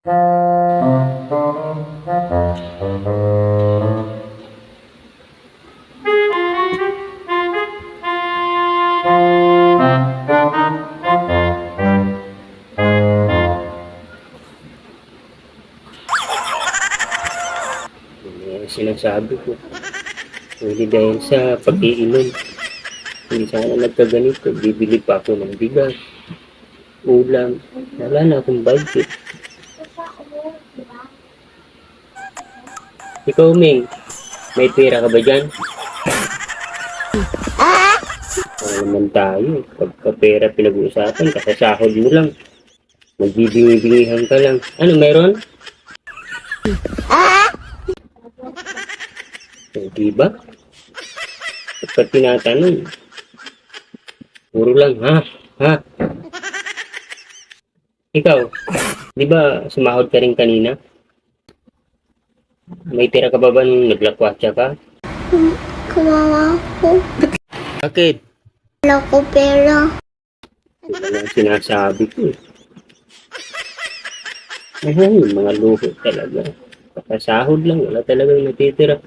Sinasabi ko, hindi dahil sa pag-iinom. Hindi sana nagkaganito. Bibili pa ako ng bigas, ulam. Wala na akong budget. Ikaw, Ming, may pera ka ba dyan? Wala naman tayo. Pagka pera pinag-uusapan, kasasahod mo lang. Magbibingi-bingihan ka lang. Ano, meron? Diba? Pagka tinatanong, puro lang, ha? Ha? Ikaw, di ba sumahod ka rin kanina? May tira ka ba ba nung naglakwatsa ka? Kawawa ko. Bakit? Wala ko pera. Wala lang sinasabi ko eh. Ayun, yung mga luho talaga. Kakasahod lang, wala talagang natitira.